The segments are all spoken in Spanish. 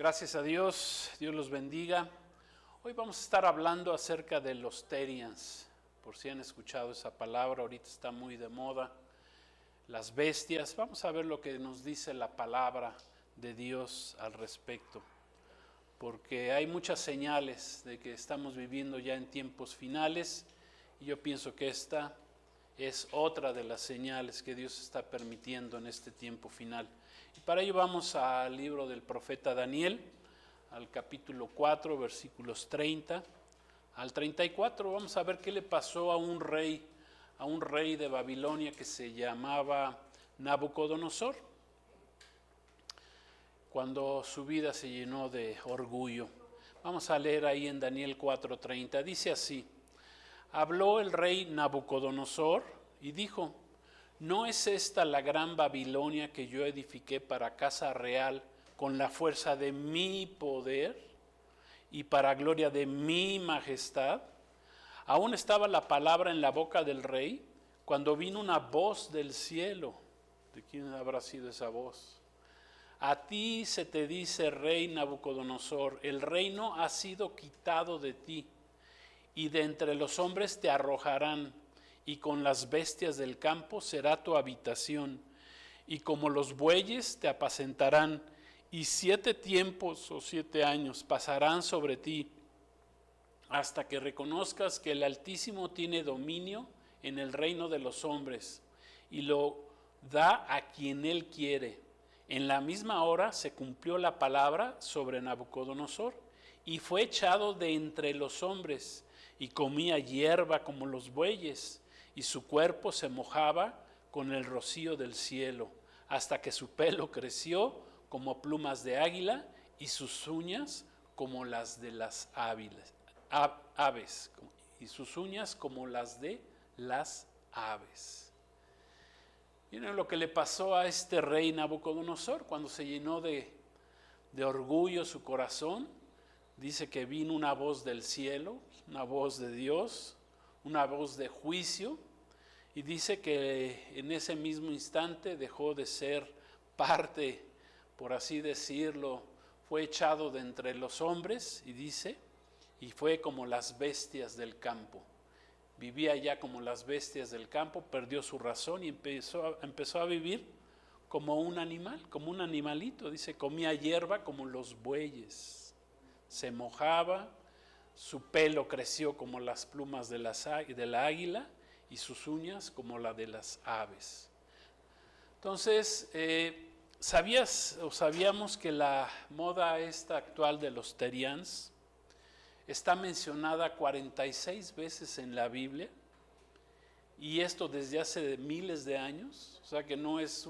Gracias a Dios, Dios los bendiga. Hoy vamos a estar hablando acerca de los Therians. Por si han escuchado esa palabra, ahorita está muy de moda. Las bestias, vamos a ver lo que nos dice la palabra de Dios al respecto. Porque hay muchas señales de que estamos viviendo ya en tiempos finales y yo pienso que esta es otra de las señales que Dios está permitiendo en este tiempo final. Y para ello vamos al libro del profeta Daniel, al capítulo 4, versículos 30 al 34. Vamos a ver qué le pasó a un rey de Babilonia que se llamaba Nabucodonosor, cuando su vida se llenó de orgullo. Vamos a leer ahí en Daniel 4:30, dice así: habló el rey Nabucodonosor y dijo: ¿no es esta la gran Babilonia que yo edifiqué para casa real con la fuerza de mi poder y para gloria de mi majestad? Aún estaba la palabra en la boca del rey cuando vino una voz del cielo. ¿De quién habrá sido esa voz? A ti se te dice, rey Nabucodonosor, el reino ha sido quitado de ti, y de entre los hombres te arrojarán, y con las bestias del campo será tu habitación, y como los bueyes te apacentarán, y 7 tiempos o 7 años pasarán sobre ti, hasta que reconozcas que el Altísimo tiene dominio en el reino de los hombres, y lo da a quien Él quiere. En la misma hora se cumplió la palabra sobre Nabucodonosor, y fue echado de entre los hombres, y comía hierba como los bueyes, y su cuerpo se mojaba con el rocío del cielo, hasta que su pelo creció como plumas de águila, y sus uñas como las de las aves, y sus uñas como las de las aves. Miren lo que le pasó a este rey Nabucodonosor cuando se llenó de orgullo su corazón. Dice que vino una voz del cielo, una voz de Dios, una voz de juicio, y dice que en ese mismo instante dejó de ser parte, por así decirlo, fue echado de entre los hombres, y dice, y fue como las bestias del campo. Vivía ya como las bestias del campo, perdió su razón y empezó a vivir como un animal, como un animalito. Dice, comía hierba como los bueyes. Se mojaba, su pelo creció como las plumas de la águila y sus uñas como la de las aves. Entonces, sabíamos que la moda esta actual de los Therians está mencionada 46 veces en la Biblia, y esto desde hace miles de años, o sea que no es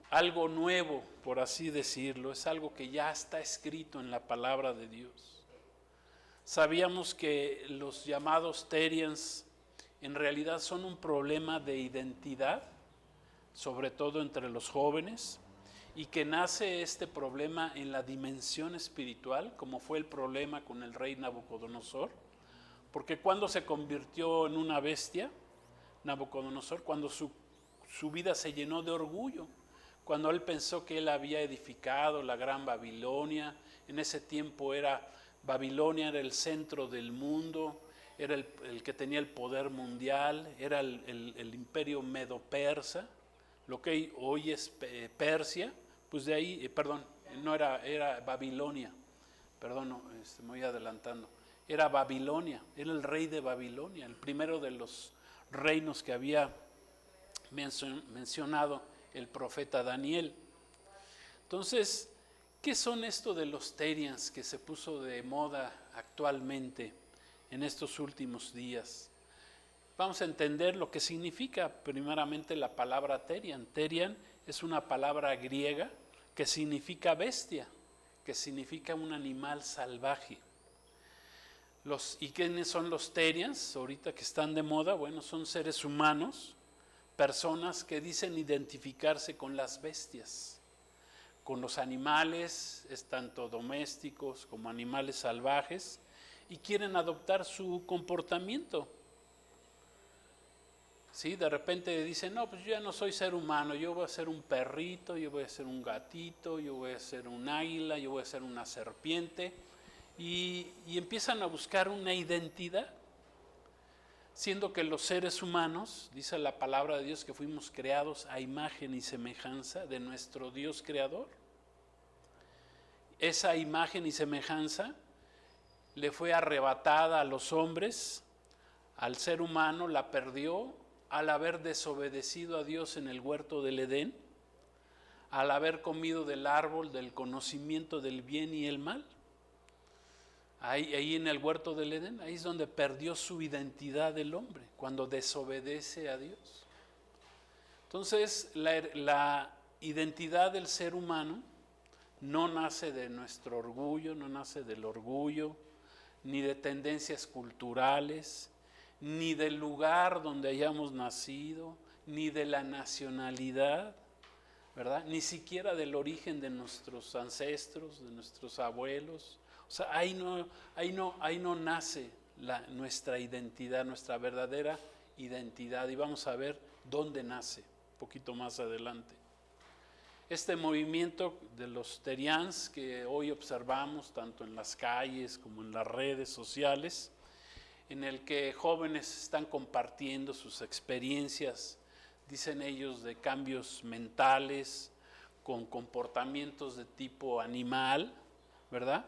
algo nuevo, por así decirlo, es algo que ya está escrito en la palabra de Dios. Sabíamos que los llamados Therians en realidad son un problema de identidad, sobre todo entre los jóvenes, y que nace este problema en la dimensión espiritual, como fue el problema con el rey Nabucodonosor, porque cuando se convirtió en una bestia, Nabucodonosor, cuando su vida se llenó de orgullo, cuando él pensó que él había edificado la gran Babilonia. En ese tiempo Babilonia era el centro del mundo, era el que tenía el poder mundial, era el imperio medo-persa, lo que hoy es Persia, pues de ahí, era Babilonia, me voy adelantando, era Babilonia, era el rey de Babilonia, el primero de los reinos que había mencionado el profeta Daniel. Entonces, ¿qué son esto de los Therians que se puso de moda actualmente en estos últimos días? Vamos a entender lo que significa primeramente la palabra Therian. Therian es una palabra griega que significa bestia, que significa un animal salvaje. ¿Y quiénes son los Therians ahorita que están de moda? Bueno, son seres humanos, personas que dicen identificarse con las bestias, con los animales, tanto domésticos como animales salvajes, y quieren adoptar su comportamiento. ¿Sí? De repente dicen, no, pues yo ya no soy ser humano, yo voy a ser un perrito, yo voy a ser un gatito, yo voy a ser un águila, yo voy a ser una serpiente. Y empiezan a buscar una identidad, siendo que los seres humanos, dice la palabra de Dios, que fuimos creados a imagen y semejanza de nuestro Dios creador. Esa imagen y semejanza le fue arrebatada a los hombres, al ser humano la perdió al haber desobedecido a Dios en el huerto del Edén, al haber comido del árbol del conocimiento del bien y el mal. Ahí en el huerto del Edén, ahí es donde perdió su identidad el hombre, cuando desobedece a Dios. Entonces, la identidad del ser humano no nace de nuestro orgullo, no nace del orgullo, ni de tendencias culturales, ni del lugar donde hayamos nacido, ni de la nacionalidad, ¿verdad? Ni siquiera del origen de nuestros ancestros, de nuestros abuelos. O sea, ahí no nace nuestra identidad, nuestra verdadera identidad. Y vamos a ver dónde nace, un poquito más adelante. Este movimiento de los Terians que hoy observamos tanto en las calles como en las redes sociales, en el que jóvenes están compartiendo sus experiencias, dicen ellos, de cambios mentales, con comportamientos de tipo animal, ¿verdad?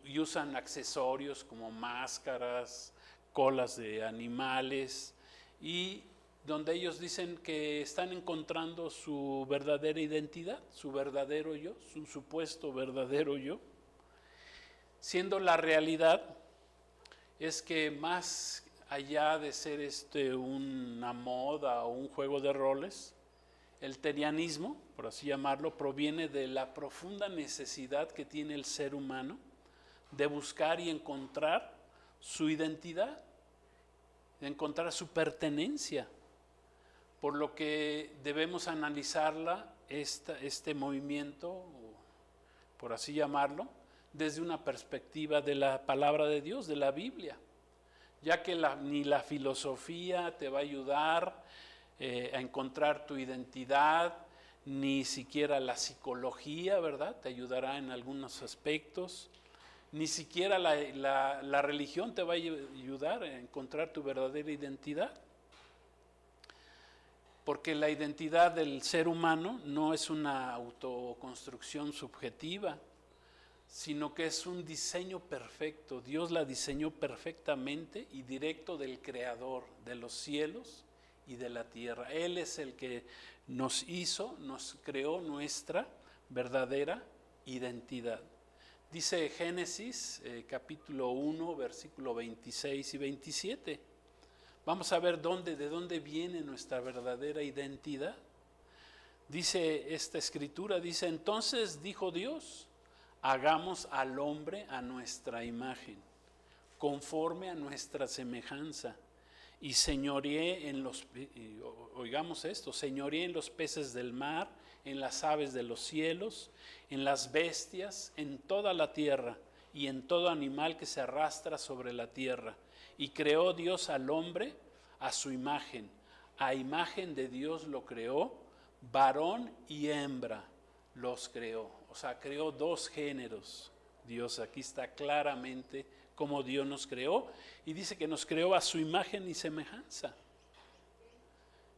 Y usan accesorios como máscaras, colas de animales, y donde ellos dicen que están encontrando su verdadera identidad, su verdadero yo, su supuesto verdadero yo, siendo la realidad es que más allá de ser una moda o un juego de roles, el terianismo, por así llamarlo, proviene de la profunda necesidad que tiene el ser humano de buscar y encontrar su identidad, de encontrar su pertenencia, por lo que debemos analizarla, este movimiento, por así llamarlo, desde una perspectiva de la palabra de Dios, de la Biblia, ya que ni la filosofía te va a ayudar a encontrar tu identidad, ni siquiera la psicología, ¿verdad? Te ayudará en algunos aspectos, ni siquiera la religión te va a ayudar a encontrar tu verdadera identidad, porque la identidad del ser humano no es una autoconstrucción subjetiva, sino que es un diseño perfecto. Dios la diseñó perfectamente y directo del Creador de los cielos y de la tierra. Él es el que nos hizo, nos creó nuestra verdadera identidad. Dice Génesis capítulo 1, versículo 26 y 27. Vamos a ver de dónde viene nuestra verdadera identidad. Dice esta escritura, dice, entonces dijo Dios, hagamos al hombre a nuestra imagen, conforme a nuestra semejanza, y señoreé oigamos esto, señoreé en los peces del mar, en las aves de los cielos, en las bestias, en toda la tierra, y en todo animal que se arrastra sobre la tierra. Y creó Dios al hombre a su imagen, a imagen de Dios lo creó, varón y hembra los creó. O sea, creó dos géneros. Dios, aquí está claramente cómo Dios nos creó, y dice que nos creó a su imagen y semejanza.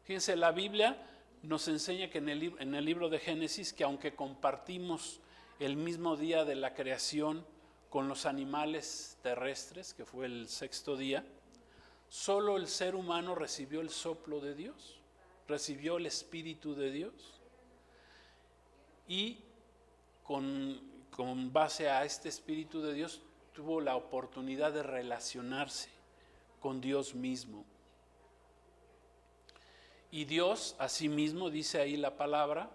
Fíjense, la Biblia nos enseña que en el libro de Génesis, que aunque compartimos el mismo día de la creación con los animales terrestres, que fue el sexto día, solo el ser humano recibió el soplo de Dios, recibió el Espíritu de Dios, y con base a este Espíritu de Dios tuvo la oportunidad de relacionarse con Dios mismo. Y Dios, asimismo, dice ahí la palabra,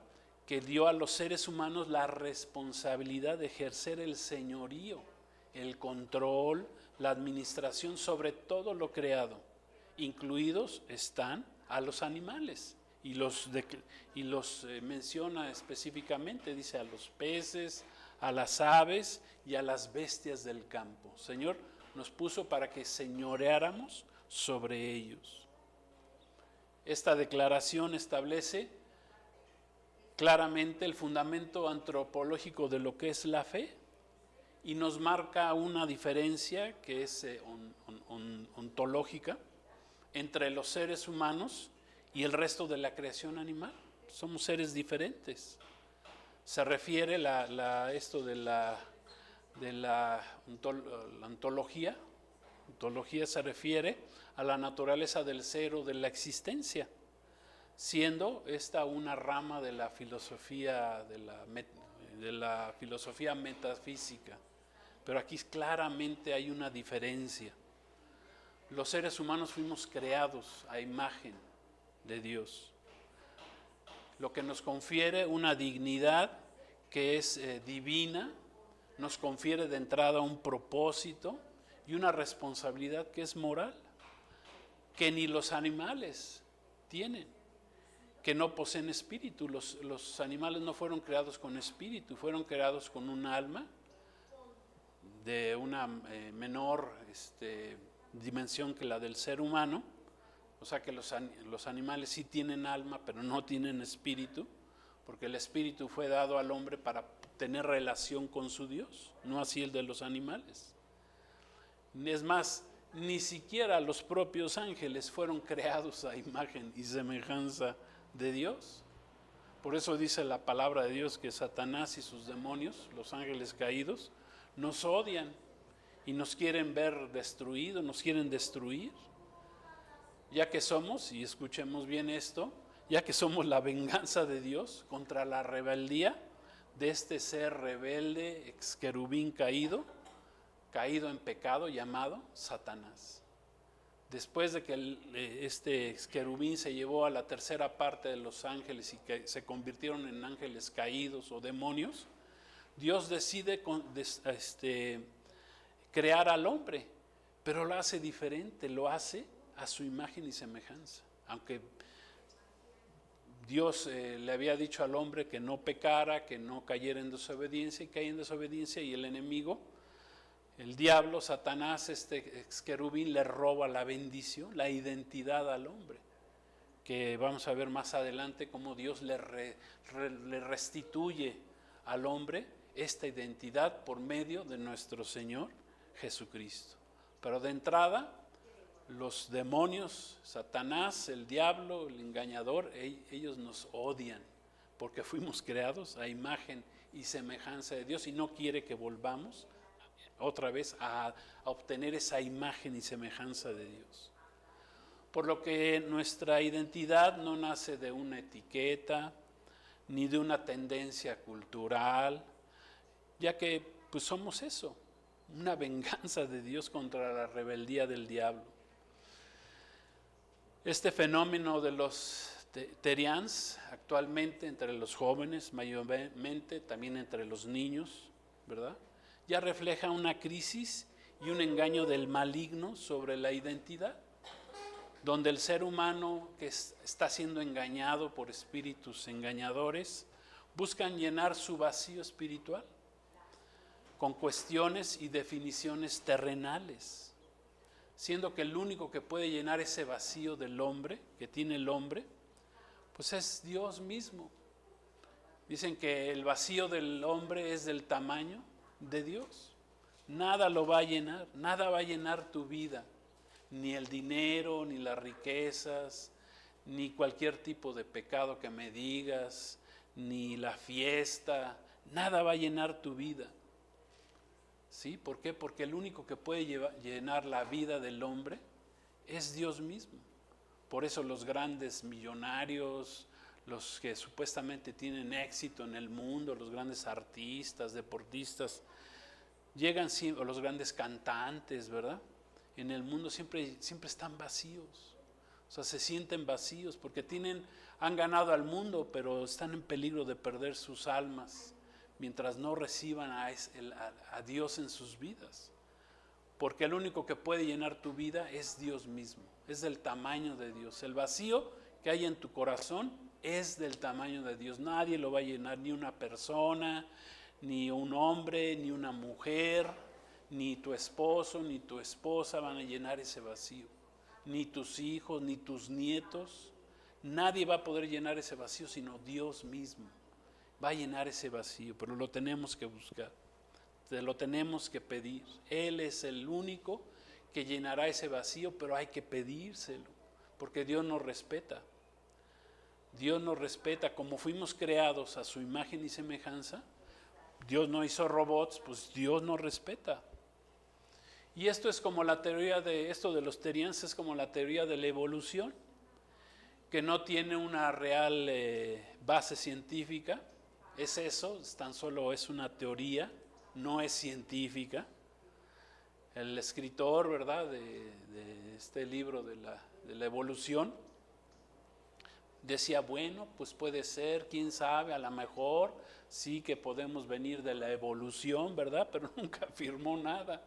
que dio a los seres humanos la responsabilidad de ejercer el señorío, el control, la administración sobre todo lo creado. Incluidos están a los animales, y los menciona específicamente, dice a los peces, a las aves y a las bestias del campo. Señor nos puso para que señoreáramos sobre ellos. Esta declaración establece claramente el fundamento antropológico de lo que es la fe y nos marca una diferencia que es ontológica entre los seres humanos y el resto de la creación animal. Somos seres diferentes. Se refiere esto de la ontología. Ontología se refiere a la naturaleza del ser o de la existencia, siendo esta una rama de la filosofía metafísica. Pero aquí claramente hay una diferencia. Los seres humanos fuimos creados a imagen de Dios, lo que nos confiere una dignidad que es divina, nos confiere de entrada un propósito y una responsabilidad que es moral, que ni los animales tienen, que no poseen espíritu. Los animales no fueron creados con espíritu, fueron creados con un alma de una menor dimensión que la del ser humano. O sea que los animales sí tienen alma, pero no tienen espíritu, porque el espíritu fue dado al hombre para tener relación con su Dios, no así el de los animales. Es más, ni siquiera los propios ángeles fueron creados a imagen y semejanza de Dios. Por eso dice la palabra de Dios que Satanás y sus demonios, los ángeles caídos, nos odian y nos quieren ver destruidos, nos quieren destruir. Ya que somos, y escuchemos bien esto, ya que somos la venganza de Dios contra la rebeldía de este ser rebelde, ex querubín caído en pecado llamado Satanás. Después de que este ex querubín se llevó a la tercera parte de los ángeles y que se convirtieron en ángeles caídos o demonios, Dios decide crear al hombre, pero lo hace diferente, lo hace a su imagen y semejanza. Aunque Dios le había dicho al hombre que no pecara, que no cayera en desobediencia, y cae en desobediencia, y el enemigo, el diablo, Satanás, este ex querubín, le roba la bendición, la identidad al hombre, que vamos a ver más adelante cómo Dios le restituye al hombre esta identidad por medio de nuestro Señor Jesucristo. Pero de entrada, los demonios, Satanás, el diablo, el engañador, ellos nos odian porque fuimos creados a imagen y semejanza de Dios y no quiere que volvamos otra vez a obtener esa imagen y semejanza de Dios. Por lo que nuestra identidad no nace de una etiqueta ni de una tendencia cultural, ya que pues somos eso, una venganza de Dios contra la rebeldía del diablo. Este fenómeno de los terians actualmente entre los jóvenes, mayormente también entre los niños, ¿verdad? Ya refleja una crisis y un engaño del maligno sobre la identidad, donde el ser humano que está siendo engañado por espíritus engañadores buscan llenar su vacío espiritual con cuestiones y definiciones terrenales, siendo que el único que puede llenar ese vacío del hombre, que tiene el hombre, pues es Dios mismo. Dicen que el vacío del hombre es del tamaño de Dios. Nada lo va a llenar, nada va a llenar tu vida, ni el dinero, ni las riquezas, ni cualquier tipo de pecado que me digas, ni la fiesta, nada va a llenar tu vida. ¿Sí? ¿Por qué? Porque el único que puede llenar la vida del hombre es Dios mismo. Por eso los grandes millonarios, los que supuestamente tienen éxito en el mundo, los grandes artistas, deportistas, llegan siempre, o los grandes cantantes, ¿verdad? En el mundo siempre están vacíos. O sea, se sienten vacíos porque han ganado al mundo, pero están en peligro de perder sus almas mientras no reciban a Dios en sus vidas. Porque el único que puede llenar tu vida es Dios mismo, es del tamaño de Dios. El vacío que hay en tu corazón es del tamaño de Dios. Nadie lo va a llenar, ni una persona, ni un hombre, ni una mujer, ni tu esposo, ni tu esposa van a llenar ese vacío. Ni tus hijos, ni tus nietos, Nadie va a poder llenar ese vacío sino Dios mismo. Va a llenar ese vacío, pero lo tenemos que buscar, lo tenemos que pedir. Él es el único que llenará ese vacío, pero hay que pedírselo, porque Dios nos respeta. Dios nos respeta, como fuimos creados a su imagen y semejanza. Dios no hizo robots, pues Dios nos respeta. Y esto es como la teoría de los terianos, es como la teoría de la evolución, que no tiene una real base científica. Es eso, tan solo es una teoría, no es científica. El escritor, ¿verdad?, de este libro de la evolución, decía, bueno, pues puede ser, quién sabe, a lo mejor sí que podemos venir de la evolución, ¿verdad? Pero nunca afirmó nada,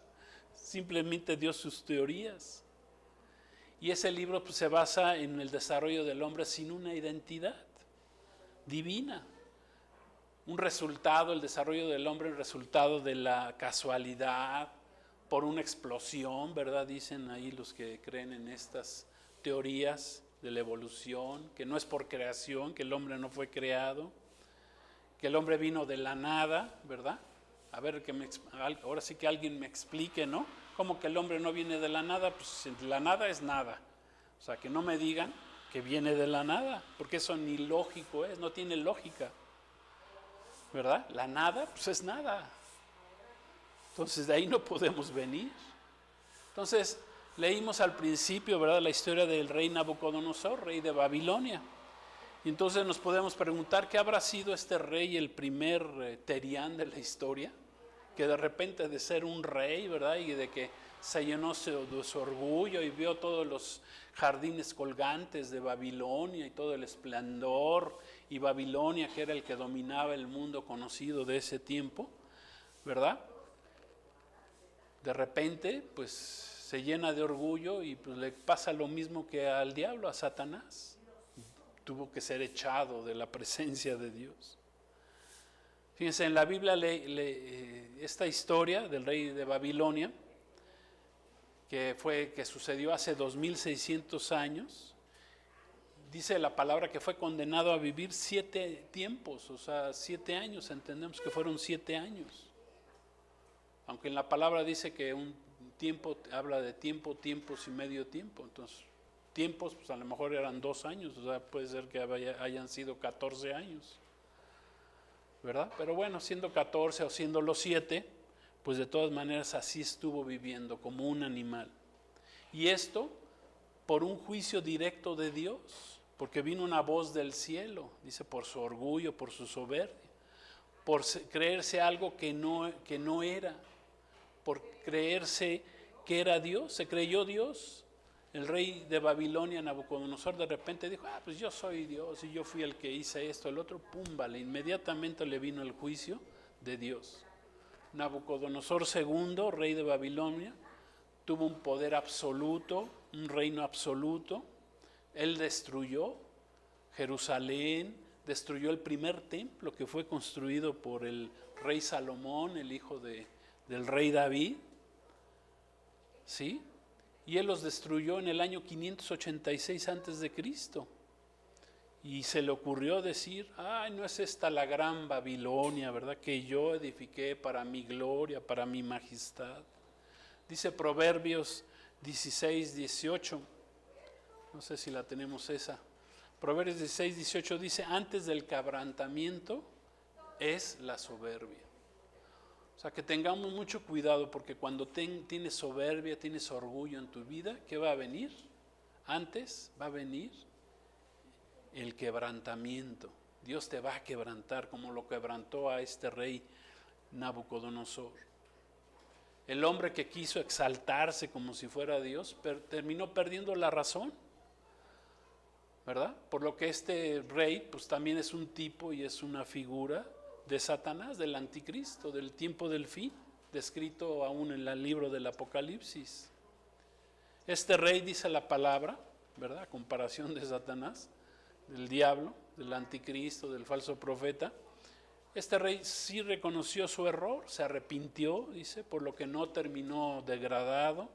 simplemente dio sus teorías. Y ese libro pues, se basa en el desarrollo del hombre sin una identidad divina. Un resultado, el desarrollo del hombre, el resultado de la casualidad, por una explosión, ¿verdad? Dicen ahí los que creen en estas teorías de la evolución, que no es por creación, que el hombre no fue creado, que el hombre vino de la nada, ¿verdad? A ver, ahora sí que alguien me explique, ¿no? ¿Cómo que el hombre no viene de la nada? Pues la nada es nada. O sea, que no me digan que viene de la nada, porque eso ni lógico es, no tiene lógica, ¿verdad? La nada, pues es nada. Entonces de ahí no podemos venir. Entonces leímos al principio, ¿verdad?, la historia del rey Nabucodonosor, rey de Babilonia. Y entonces nos podemos preguntar qué habrá sido este rey, el primer terián de la historia, que de repente de ser un rey, ¿verdad?, y de que se llenó de su orgullo y vio todos los jardines colgantes de Babilonia y todo el esplendor, y Babilonia, que era el que dominaba el mundo conocido de ese tiempo, ¿verdad? De repente, pues se llena de orgullo y pues le pasa lo mismo que al diablo, a Satanás. Tuvo que ser echado de la presencia de Dios. Fíjense, en la Biblia esta historia del rey de Babilonia, que sucedió hace 2600 años, dice la palabra que fue condenado a vivir 7 tiempos, o sea, 7 años, entendemos que fueron 7 años. Aunque en la palabra dice que un tiempo, habla de tiempo, tiempos y medio tiempo, entonces tiempos pues a lo mejor eran 2 años, o sea, puede ser que hayan sido 14 años, ¿verdad? Pero bueno, siendo 14 o siendo los 7, pues de todas maneras así estuvo viviendo como un animal. Y esto por un juicio directo de Dios, porque vino una voz del cielo, dice, por su orgullo, por su soberbia, por creerse algo que no era, por creerse que era Dios, se creyó Dios. El rey de Babilonia, Nabucodonosor, de repente dijo, pues yo soy Dios y yo fui el que hice esto, el otro, pum, vale, inmediatamente le vino el juicio de Dios. Nabucodonosor II, rey de Babilonia, tuvo un poder absoluto, un reino absoluto. Él destruyó Jerusalén, destruyó el primer templo que fue construido por el rey Salomón, el hijo del rey David, ¿sí? Y él los destruyó en el año 586 antes de Cristo. Y se le ocurrió decir, no es esta la gran Babilonia, ¿verdad?, que yo edifiqué para mi gloria, para mi majestad. Dice Proverbios 16, 18, no sé si la tenemos esa. Proverbios 16, 18 dice, antes del quebrantamiento es la soberbia. O sea, que tengamos mucho cuidado, porque cuando tienes soberbia, tienes orgullo en tu vida, ¿qué va a venir? Antes va a venir el quebrantamiento. Dios te va a quebrantar como lo quebrantó a este rey Nabucodonosor. El hombre que quiso exaltarse como si fuera Dios, terminó perdiendo la razón, ¿verdad? Por lo que este rey pues también es un tipo y es una figura de Satanás, del anticristo, del tiempo del fin, descrito aún en el libro del Apocalipsis. Este rey, dice la palabra, ¿verdad?, a comparación de Satanás, del diablo, del anticristo, del falso profeta, este rey sí reconoció su error, se arrepintió, dice, por lo que no terminó degradado,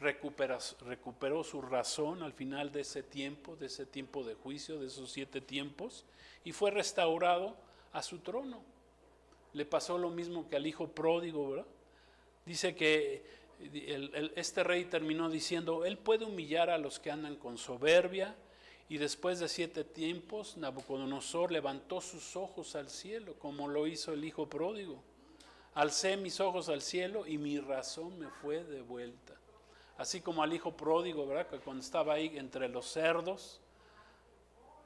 recuperó su razón al final de ese tiempo de juicio, de esos 7 tiempos, y fue restaurado a su trono. Le pasó lo mismo que al hijo pródigo, ¿verdad? Dice que este rey terminó diciendo, él puede humillar a los que andan con soberbia, y después de 7 tiempos, Nabucodonosor levantó sus ojos al cielo, como lo hizo el hijo pródigo. Alcé mis ojos al cielo y mi razón me fue devuelta. Así como al hijo pródigo, ¿verdad? Que cuando estaba ahí entre los cerdos,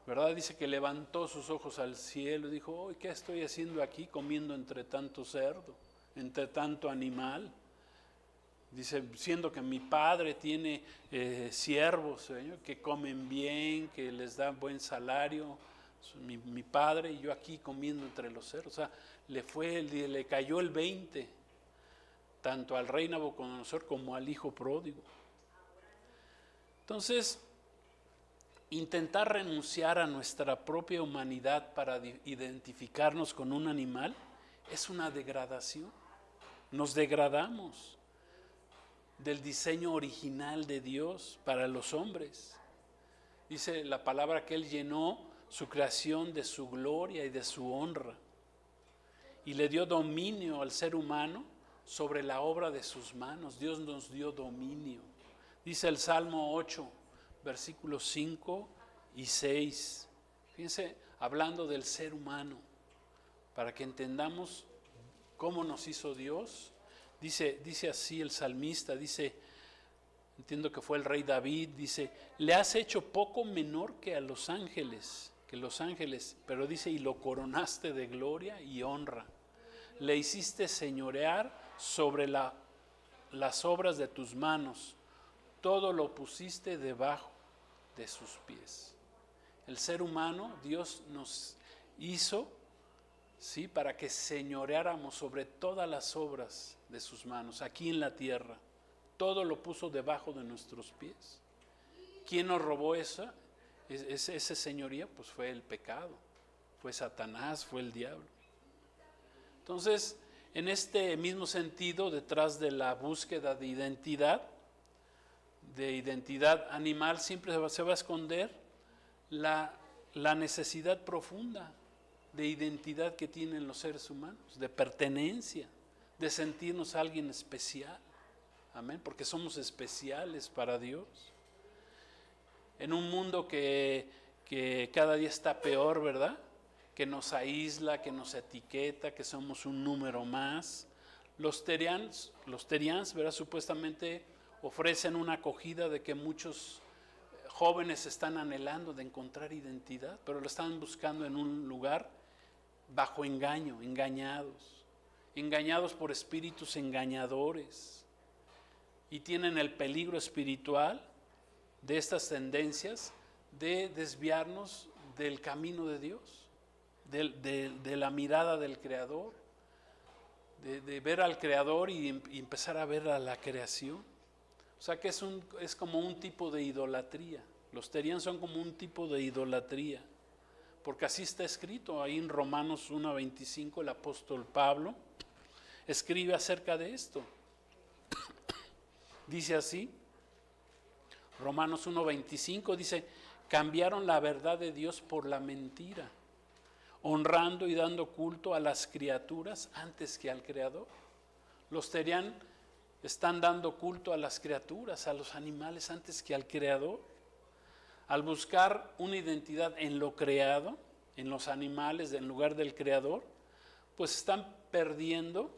¿verdad? Dice que levantó sus ojos al cielo y dijo, ¿qué estoy haciendo aquí comiendo entre tanto cerdo, entre tanto animal? Dice, siendo que mi padre tiene siervos, Señor, que comen bien, que les da buen salario, mi padre, y yo aquí comiendo entre los cerdos. O sea, le cayó el 20, tanto al rey Nabucodonosor como al hijo pródigo. Entonces, intentar renunciar a nuestra propia humanidad para identificarnos con un animal es una degradación. Nos degradamos del diseño original de Dios para los hombres. Dice la palabra que Él llenó su creación de su gloria y de su honra, y le dio dominio al ser humano sobre la obra de sus manos. Dios nos dio dominio. Dice el Salmo 8, versículos 5 y 6. Fíjense, hablando del ser humano, para que entendamos cómo nos hizo Dios. Dice así el salmista, entiendo que fue el rey David, dice, le has hecho poco menor que los ángeles, pero dice, y lo coronaste de gloria y honra. Le hiciste señorear sobre las obras de tus manos, todo lo pusiste debajo de sus pies. El ser humano, Dios nos hizo, ¿sí?, para que señoreáramos sobre todas las obras de sus manos, aquí en la tierra. Todo lo puso debajo de nuestros pies. ¿Quién nos robó ese señoría? Pues fue el pecado, fue Satanás, fue el diablo. Entonces, en este mismo sentido, detrás de la búsqueda de identidad animal, siempre se va a esconder la necesidad profunda de identidad que tienen los seres humanos, de pertenencia, de sentirnos alguien especial. Amén, porque somos especiales para Dios. En un mundo que cada día está peor, ¿verdad?, que nos aísla, que nos etiqueta, que somos un número más. Los terians, ¿verdad?, supuestamente ofrecen una acogida de que muchos jóvenes están anhelando de encontrar identidad, pero lo están buscando en un lugar bajo engaño, engañados por espíritus engañadores, y tienen el peligro espiritual de estas tendencias de desviarnos del camino de Dios, de la mirada del Creador, de ver al Creador y empezar a ver a la creación. O sea que es como un tipo de idolatría. Los terianos son como un tipo de idolatría, porque así está escrito ahí en Romanos 1:25. El apóstol Pablo escribe acerca de esto. Dice así, Romanos 1:25, dice, cambiaron la verdad de Dios por la mentira, honrando y dando culto a las criaturas antes que al Creador. Los terianos están dando culto a las criaturas, a los animales antes que al Creador. Al buscar una identidad en lo creado, en los animales, en lugar del Creador, pues están perdiendo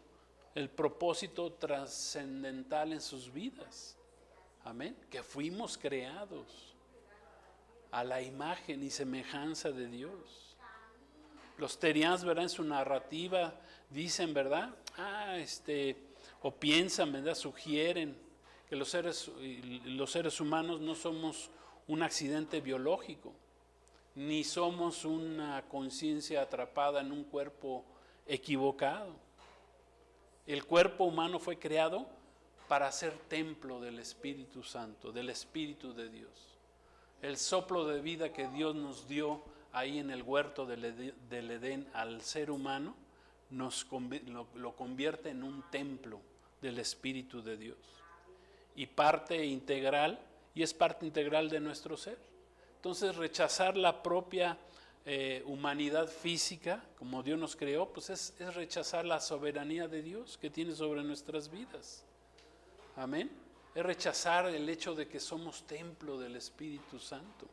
el propósito trascendental en sus vidas. Amén. Que fuimos creados a la imagen y semejanza de Dios. Los terianos, ¿verdad?, en su narrativa dicen, ¿verdad?, o piensan, ¿verdad?, sugieren que los seres humanos no somos un accidente biológico, ni somos una conciencia atrapada en un cuerpo equivocado. El cuerpo humano fue creado para ser templo del Espíritu Santo, del Espíritu de Dios. El soplo de vida que Dios nos dio ahí en el huerto del Edén al ser humano, lo convierte en un templo del Espíritu de Dios. y parte integral, y es parte integral de nuestro ser. Entonces rechazar la propia humanidad física, como Dios nos creó, pues es rechazar la soberanía de Dios que tiene sobre nuestras vidas. Amén. Es rechazar el hecho de que somos templo del Espíritu Santo.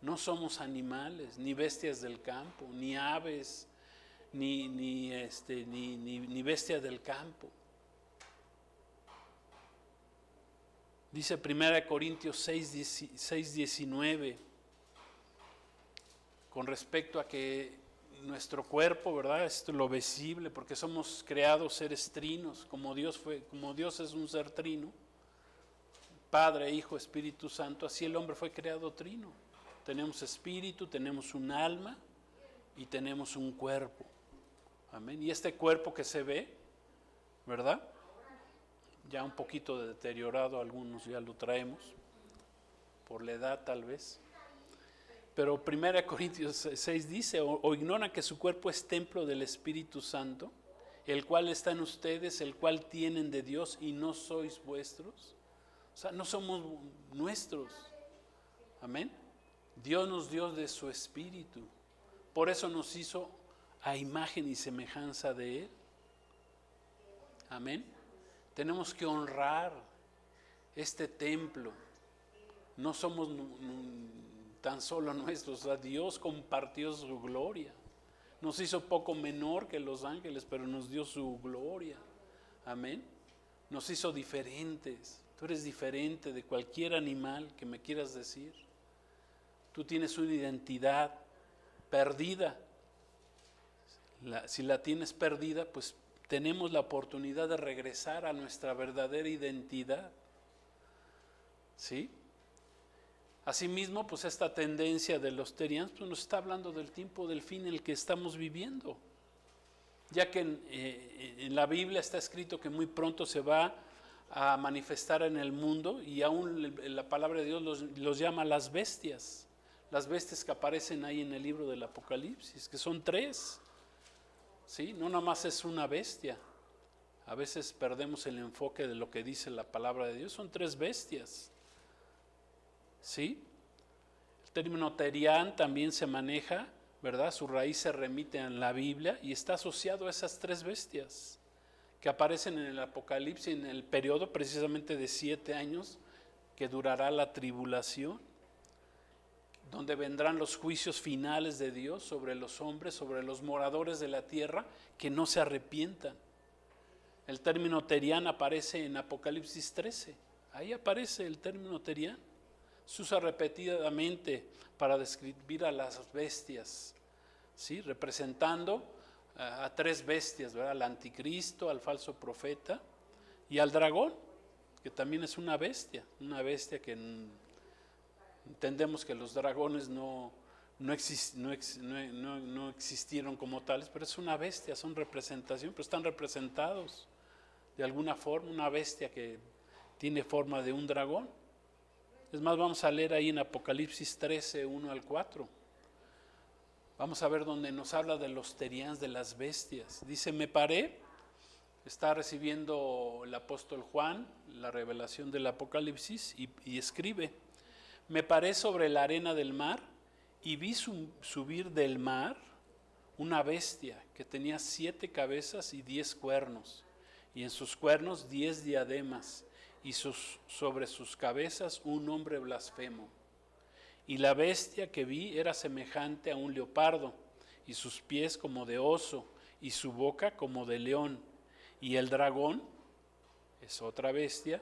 No somos animales, ni bestias del campo, ni aves, ni bestias del campo. Dice 1 Corintios 6:19, con respecto a que nuestro cuerpo, ¿verdad? Esto es lo visible, porque somos creados seres trinos, como Dios es un ser trino, Padre, Hijo, Espíritu Santo, así el hombre fue creado trino. Tenemos espíritu, tenemos un alma y tenemos un cuerpo. Amén. Y este cuerpo que se ve, ¿verdad? Ya un poquito deteriorado, algunos ya lo traemos, por la edad tal vez. Pero 1 Corintios 6 dice, o ignoran que su cuerpo es templo del Espíritu Santo, el cual está en ustedes, el cual tienen de Dios y no sois vuestros. O sea, no somos nuestros. Amén. Dios nos dio de su Espíritu. Por eso nos hizo a imagen y semejanza de Él. Amén. Tenemos que honrar este templo. No somos tan solo nuestros. O sea, Dios compartió su gloria. Nos hizo poco menor que los ángeles, pero nos dio su gloria. Amén. Nos hizo diferentes. Tú eres diferente de cualquier animal que me quieras decir. Tú tienes una identidad perdida. Si la tienes perdida, pues tenemos la oportunidad de regresar a nuestra verdadera identidad. ¿Sí? Asimismo, pues esta tendencia de los terianos pues nos está hablando del tiempo del fin en el que estamos viviendo. Ya que en la Biblia está escrito que muy pronto se va a manifestar en el mundo, y aún la palabra de Dios los llama las bestias que aparecen ahí en el libro del Apocalipsis, que son 3. ¿Sí? No nada más es una bestia. A veces perdemos el enfoque de lo que dice la palabra de Dios. Son 3 bestias. ¿Sí? El término terián también se maneja, ¿verdad? Su raíz se remite en la Biblia y está asociado a esas 3 bestias que aparecen en el Apocalipsis en el periodo precisamente de 7 años que durará la tribulación, donde vendrán los juicios finales de Dios sobre los hombres, sobre los moradores de la tierra que no se arrepientan. El término terián aparece en Apocalipsis 13, ahí aparece el término terián. Se usa repetidamente para describir a las bestias, ¿sí? Representando a 3 bestias, ¿verdad? Al anticristo, al falso profeta y al dragón, que también es una bestia que entendemos que los dragones no existieron como tales, pero es una bestia, son representación, pero están representados de alguna forma, una bestia que tiene forma de un dragón. Es más, vamos a leer ahí en Apocalipsis 13, 1 al 4. Vamos a ver donde nos habla de los terians, de las bestias. Dice, me paré, está recibiendo el apóstol Juan la revelación del Apocalipsis y escribe, me paré sobre la arena del mar y vi subir del mar una bestia que tenía 7 cabezas y 10 cuernos, y en sus cuernos 10 diademas, y sobre sus cabezas un nombre blasfemo. Y la bestia que vi era semejante a un leopardo, y sus pies como de oso, y su boca como de león. Y el dragón, es otra bestia,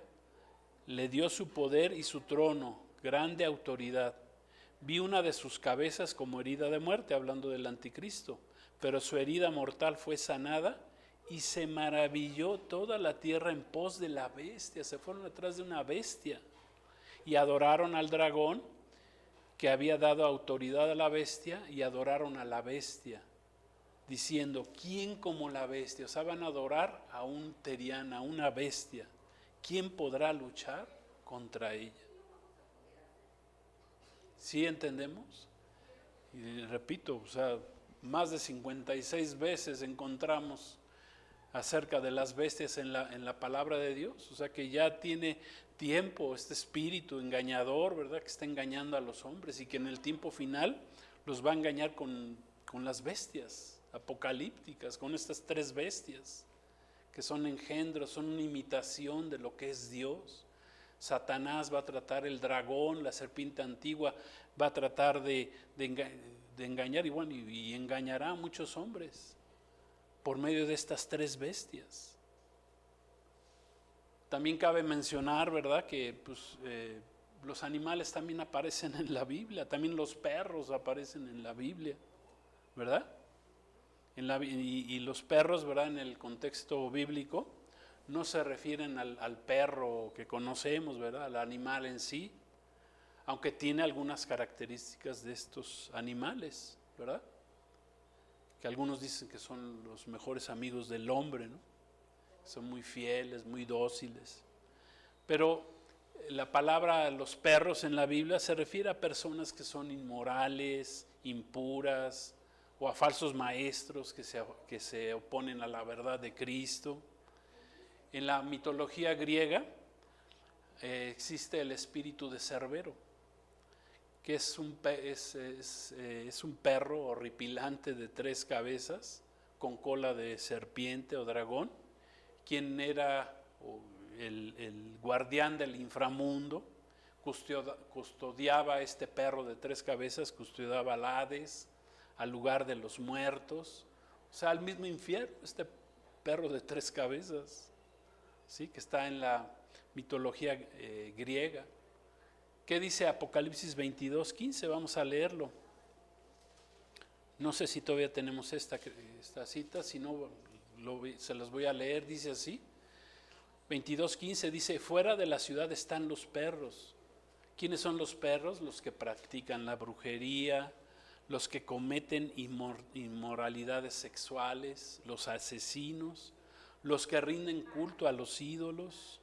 le dio su poder y su trono, grande autoridad. Vi una de sus cabezas como herida de muerte, hablando del anticristo, pero su herida mortal fue sanada, y se maravilló toda la tierra en pos de la bestia. Se fueron atrás de una bestia y adoraron al dragón que había dado autoridad a la bestia, y adoraron a la bestia diciendo, ¿quién como la bestia? O sea, van a adorar a un terián, a una bestia. ¿Quién podrá luchar contra ella? ¿Sí entendemos? Y repito, o sea, más de 56 veces encontramos acerca de las bestias en la palabra de Dios, o sea que ya tiene tiempo, este espíritu engañador, ¿verdad? Que está engañando a los hombres y que en el tiempo final los va a engañar con las bestias apocalípticas, con estas 3 bestias que son engendros, son una imitación de lo que es Dios. Satanás va a tratar, el dragón, la serpiente antigua, va a tratar de engañar y engañará a muchos hombres por medio de estas 3 bestias. También cabe mencionar, ¿verdad?, que pues, los animales también aparecen en la Biblia, también los perros aparecen en la Biblia, ¿verdad? Y los perros, ¿verdad?, en el contexto bíblico, no se refieren al perro que conocemos, ¿verdad?, al animal en sí, aunque tiene algunas características de estos animales, ¿verdad? Que algunos dicen que son los mejores amigos del hombre, ¿no? Son muy fieles, muy dóciles. Pero la palabra los perros en la Biblia se refiere a personas que son inmorales, impuras, o a falsos maestros que se oponen a la verdad de Cristo. En la mitología griega existe el espíritu de Cerbero, que es un perro horripilante de 3 cabezas, con cola de serpiente o dragón, quien era el guardián del inframundo, custodiaba este perro de 3 cabezas, custodiaba al Hades, al lugar de los muertos, o sea, al mismo infierno, este perro de 3 cabezas, ¿sí?, que está en la mitología griega. ¿Qué dice Apocalipsis 22:15? Vamos a leerlo. No sé si todavía tenemos esta cita, si no se las voy a leer. Dice así, 22:15 dice: fuera de la ciudad están los perros. ¿Quiénes son los perros? Los que practican la brujería, los que cometen inmoralidades sexuales, los asesinos, los que rinden culto a los ídolos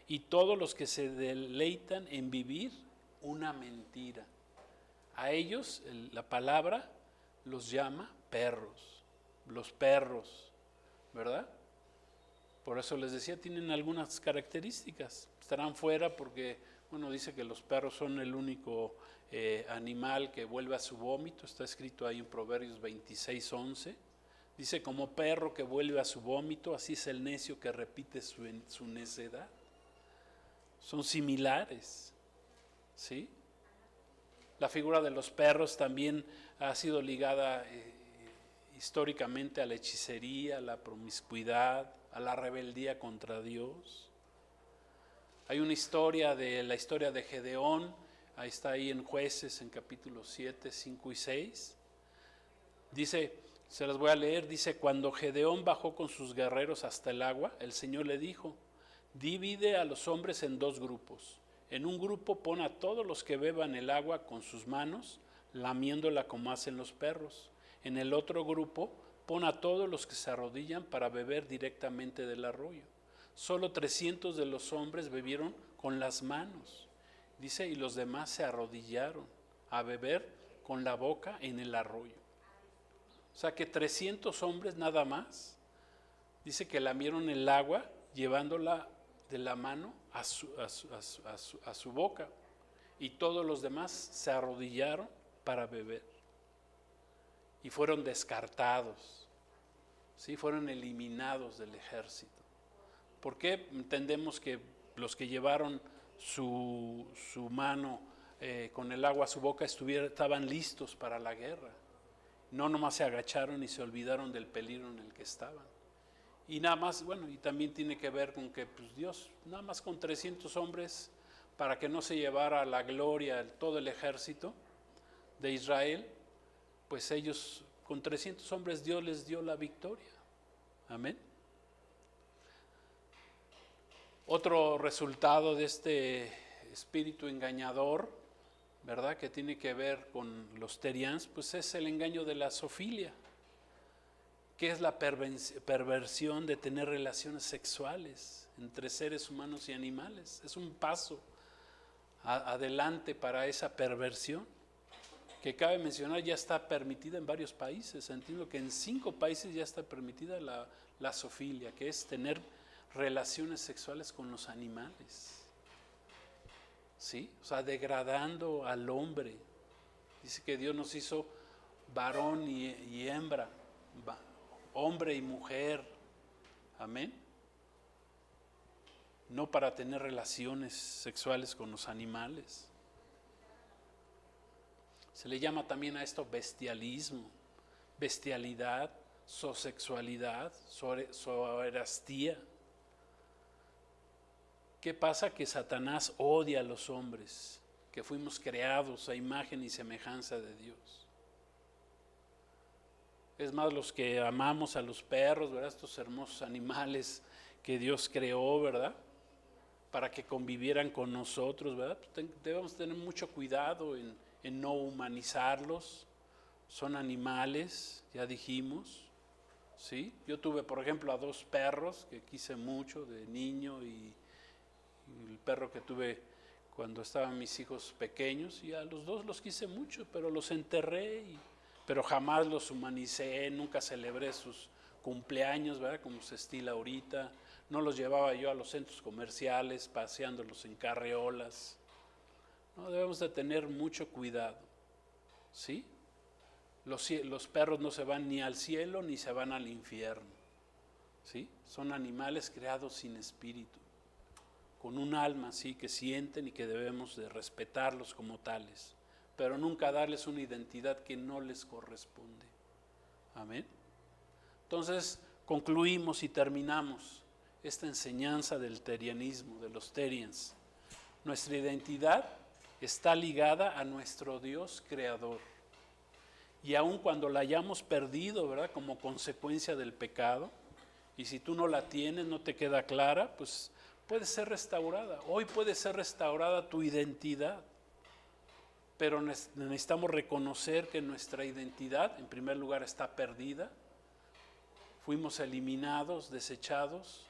y todos los que se deleitan en vivir una mentira. A ellos la palabra los llama perros, los perros, ¿verdad? Por eso les decía, tienen algunas características. Estarán fuera porque, bueno, dice que los perros son el único animal que vuelve a su vómito. Está escrito ahí en Proverbios 26:11. Dice: como perro que vuelve a su vómito, así es el necio que repite su necedad. Son similares, ¿sí? La figura de los perros también ha sido ligada históricamente a la hechicería, a la promiscuidad, a la rebeldía contra Dios. Hay una historia de Gedeón, ahí está ahí en Jueces, en capítulos 7, 5 y 6. Dice, se las voy a leer, dice: cuando Gedeón bajó con sus guerreros hasta el agua, el Señor le dijo: divide a los hombres en 2 grupos. En un grupo pon a todos los que beban el agua con sus manos, lamiéndola como hacen los perros. En el otro grupo pon a todos los que se arrodillan para beber directamente del arroyo. Solo 300 de los hombres bebieron con las manos. Dice, y los demás se arrodillaron a beber con la boca en el arroyo. O sea que 300 hombres nada más, dice que lamieron el agua llevándola de la mano a su boca, y todos los demás se arrodillaron para beber y fueron descartados, ¿sí? Fueron eliminados del ejército. ¿Por qué? Entendemos que los que llevaron su mano con el agua a su boca estaban listos para la guerra. No nomás se agacharon y se olvidaron del peligro en el que estaban. Y nada más, bueno, y también tiene que ver con que pues Dios, nada más con 300 hombres, para que no se llevara la gloria todo el ejército de Israel, pues ellos, con 300 hombres, Dios les dio la victoria. Amén. Otro resultado de este espíritu engañador, ¿verdad?, que tiene que ver con los terians, pues es el engaño de la zoofilia, que es la perversión de tener relaciones sexuales entre seres humanos y animales. Es un paso adelante para esa perversión, que cabe mencionar ya está permitida en varios países. Entiendo que en 5 países ya está permitida la zoofilia, que es tener relaciones sexuales con los animales. ¿sí? O sea, degradando al hombre. Dice que Dios nos hizo varón y hembra, hombre y mujer, amén. No para tener relaciones sexuales con los animales. Se le llama también a esto bestialismo, bestialidad, zoosexualidad, zoerastía. ¿Qué pasa? Que Satanás odia a los hombres, que fuimos creados a imagen y semejanza de Dios. Es más, los que amamos a los perros, ¿verdad? Estos hermosos animales que Dios creó, ¿verdad? Para que convivieran con nosotros, ¿verdad? Pues debemos tener mucho cuidado en no humanizarlos. Son animales, ya dijimos, ¿sí? Yo tuve, por ejemplo, a 2 perros que quise mucho de niño y el perro que tuve cuando estaban mis hijos pequeños, y a los 2 los quise mucho, pero los enterré, pero jamás los humanicé, nunca celebré sus cumpleaños, ¿verdad? Como se estila ahorita. No los llevaba yo a los centros comerciales, paseándolos en carreolas. No, debemos de tener mucho cuidado, ¿sí? Los perros no se van ni al cielo ni se van al infierno, ¿sí? Son animales creados sin espíritu, con un alma, sí, que sienten y que debemos de respetarlos como tales, pero nunca darles una identidad que no les corresponde. Amén. Entonces, concluimos y terminamos esta enseñanza del terianismo, de los terians. Nuestra identidad está ligada a nuestro Dios creador. Y aun cuando la hayamos perdido, ¿verdad? Como consecuencia del pecado, y si tú no la tienes, no te queda clara, pues puede ser restaurada. Hoy puede ser restaurada tu identidad, pero necesitamos reconocer que nuestra identidad, en primer lugar, está perdida. Fuimos eliminados, desechados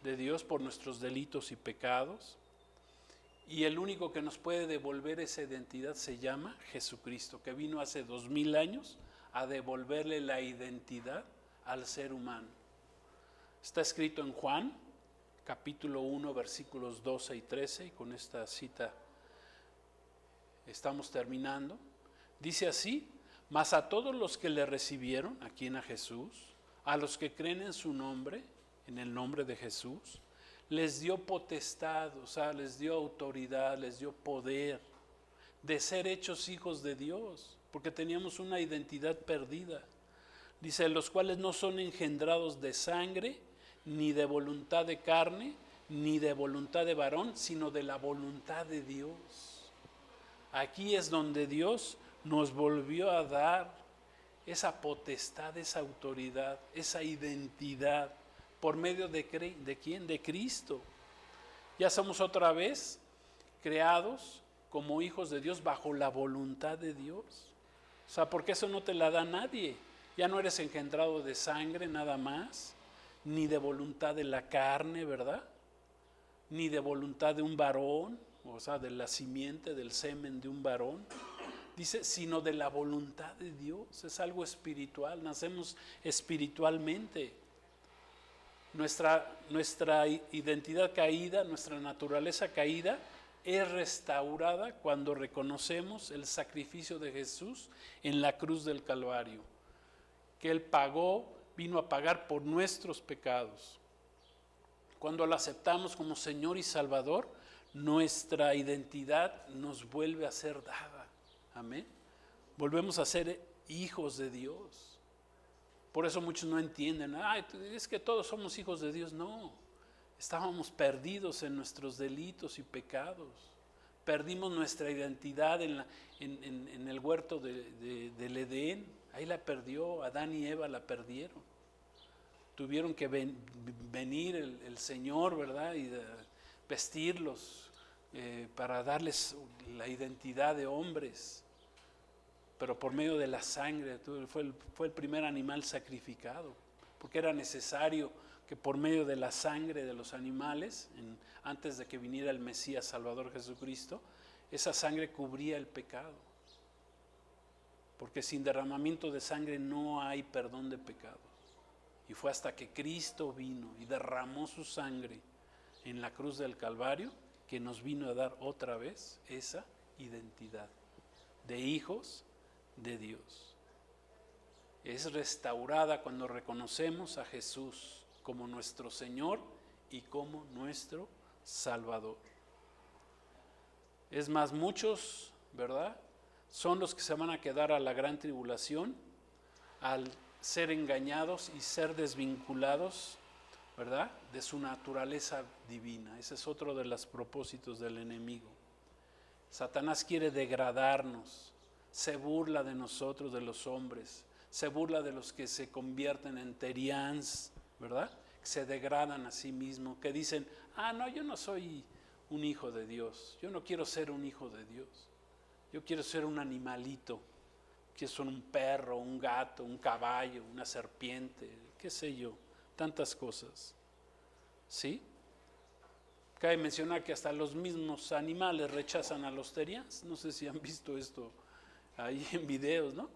de Dios por nuestros delitos y pecados. Y el único que nos puede devolver esa identidad se llama Jesucristo, que vino hace 2000 años a devolverle la identidad al ser humano. Está escrito en Juan, capítulo 1, versículos 12 y 13, y con esta cita estamos terminando. Dice así: mas a todos los que le recibieron, ¿a quién? A Jesús, a los que creen en su nombre, en el nombre de Jesús, les dio potestad, o sea, les dio autoridad, les dio poder de ser hechos hijos de Dios, porque teníamos una identidad perdida. Dice, los cuales no son engendrados de sangre, ni de voluntad de carne, ni de voluntad de varón, sino de la voluntad de Dios. Aquí es donde Dios nos volvió a dar esa potestad, esa autoridad, esa identidad, por medio de ¿quién? De Cristo. Ya somos otra vez creados como hijos de Dios bajo la voluntad de Dios. O sea, porque eso no te la da nadie. Ya no eres engendrado de sangre nada más, ni de voluntad de la carne, ¿verdad? Ni de voluntad de un varón, o sea, de la simiente, del semen de un varón. Dice, sino de la voluntad de Dios. Es algo espiritual, nacemos espiritualmente. Nuestra identidad caída, nuestra naturaleza caída, es restaurada cuando reconocemos el sacrificio de Jesús en la cruz del Calvario, que Él pagó, vino a pagar por nuestros pecados. Cuando lo aceptamos como Señor y Salvador, nuestra identidad nos vuelve a ser dada. Amén. Volvemos a ser hijos de Dios. Por eso muchos no entienden, es que todos somos hijos de Dios. No, estábamos perdidos en nuestros delitos y pecados. Perdimos nuestra identidad en el huerto del Edén. Ahí la perdió, Adán y Eva la perdieron. Tuvieron que venir el Señor, ¿verdad? Y vestirlos para darles la identidad de hombres. Pero por medio de la sangre, fue el primer animal sacrificado, porque era necesario que por medio de la sangre de los animales, antes de que viniera el Mesías Salvador Jesucristo, esa sangre cubría el pecado, porque sin derramamiento de sangre no hay perdón de pecados. Y fue hasta que Cristo vino y derramó su sangre en la cruz del Calvario, que nos vino a dar otra vez esa identidad de hijos de Dios. Es restaurada cuando reconocemos a Jesús como nuestro Señor y como nuestro Salvador. Es más, muchos, ¿verdad?, son los que se van a quedar a la gran tribulación al ser engañados y ser desvinculados, ¿verdad?, de su naturaleza divina. Ese es otro de los propósitos del enemigo. Satanás quiere degradarnos, se burla de nosotros, de los hombres, se burla de los que se convierten en terians, ¿verdad?, que se degradan a sí mismos, que dicen, no, yo no soy un hijo de Dios, yo no quiero ser un hijo de Dios, yo quiero ser un animalito, que son un perro, un gato, un caballo, una serpiente, qué sé yo, tantas cosas, ¿sí? Cabe mencionar que hasta los mismos animales rechazan a los terians. No sé si han visto esto ahí en videos, ¿no?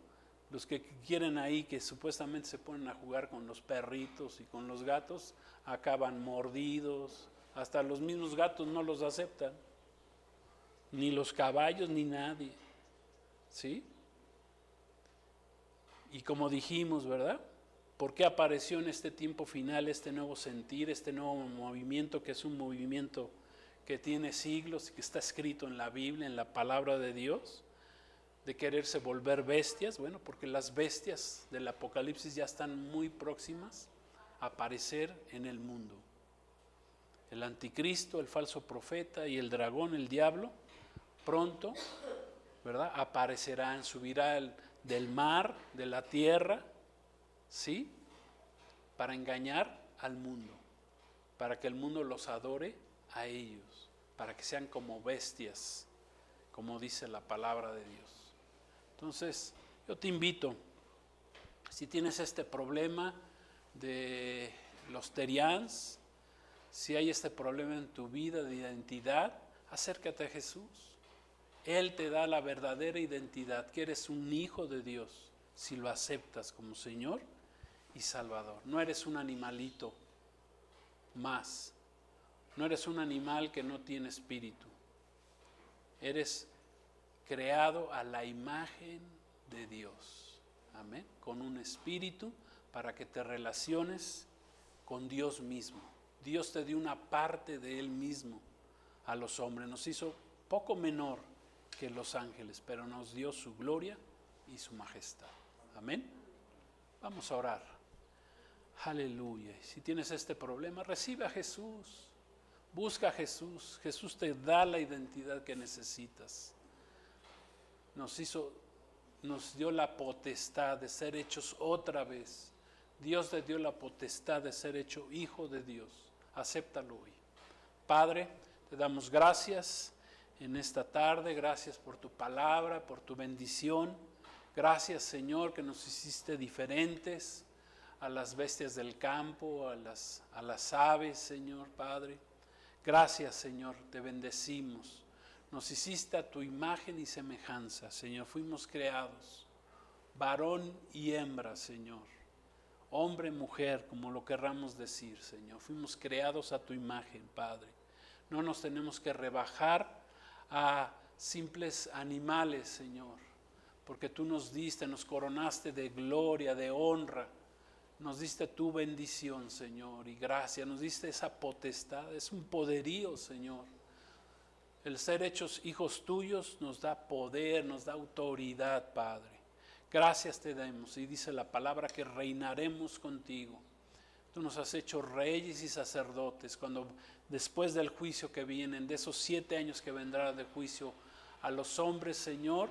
Los que quieren ahí, que supuestamente se ponen a jugar con los perritos y con los gatos, acaban mordidos. Hasta los mismos gatos no los aceptan, ni los caballos, ni nadie, ¿sí? Y como dijimos, ¿verdad?, ¿por qué apareció en este tiempo final este nuevo sentir, este nuevo movimiento, que es un movimiento que tiene siglos y que está escrito en la Biblia, en la palabra de Dios, de quererse volver bestias? Bueno, porque las bestias del Apocalipsis ya están muy próximas a aparecer en el mundo. El anticristo, el falso profeta y el dragón, el diablo, pronto, ¿verdad?, aparecerán, subirán del mar, de la tierra, ¿sí?, para engañar al mundo, para que el mundo los adore a ellos, para que sean como bestias, como dice la palabra de Dios. Entonces, yo te invito, si tienes este problema de los terians, si hay este problema en tu vida de identidad, acércate a Jesús. Él te da la verdadera identidad, que eres un hijo de Dios, si lo aceptas como Señor y Salvador. No eres un animalito más, no eres un animal que no tiene espíritu. Eres creado a la imagen de Dios, amén, con un espíritu para que te relaciones con Dios mismo. Dios te dio una parte de Él mismo a los hombres, nos hizo poco menor que los ángeles, pero nos dio su gloria y su majestad, amén. Vamos a orar. Aleluya. Si tienes este problema, recibe a Jesús, busca a Jesús. Jesús te da la identidad que necesitas. Nos dio la potestad de ser hechos otra vez. Dios te dio la potestad de ser hecho hijo de Dios. Acéptalo hoy. Padre, te damos gracias en esta tarde, gracias por tu palabra, por tu bendición. Gracias, Señor, que nos hiciste diferentes a las bestias del campo, a las aves, Señor Padre. Gracias, Señor, te bendecimos. Nos hiciste a tu imagen y semejanza, Señor. Fuimos creados, varón y hembra, Señor. Hombre, mujer, como lo querramos decir, Señor. Fuimos creados a tu imagen, Padre. No nos tenemos que rebajar a simples animales, Señor, porque tú nos diste, nos coronaste de gloria, de honra. Nos diste tu bendición, Señor, y gracia. Nos diste esa potestad, es un poderío, Señor. El ser hechos hijos tuyos nos da poder, nos da autoridad, Padre. Gracias te damos, y dice la palabra que reinaremos contigo. Tú nos has hecho reyes y sacerdotes, cuando después del juicio que vienen, de esos 7 años que vendrá de juicio a los hombres, Señor,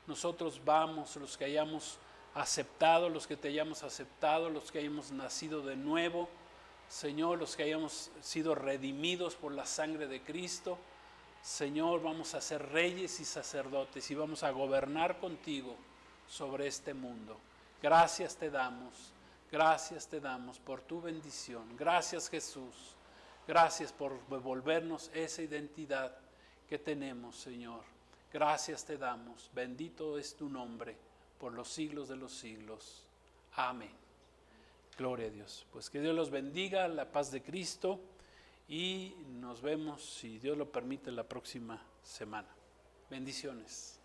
nosotros vamos, los que hayamos aceptado, los que te hayamos aceptado, los que hayamos nacido de nuevo, Señor, los que hayamos sido redimidos por la sangre de Cristo, Señor, vamos a ser reyes y sacerdotes y vamos a gobernar contigo sobre este mundo. Gracias te damos por tu bendición. Gracias, Jesús. Gracias por devolvernos esa identidad que tenemos, Señor. Gracias te damos. Bendito es tu nombre por los siglos de los siglos. Amén. Gloria a Dios. Pues que Dios los bendiga, la paz de Cristo, y nos vemos, si Dios lo permite, la próxima semana. Bendiciones.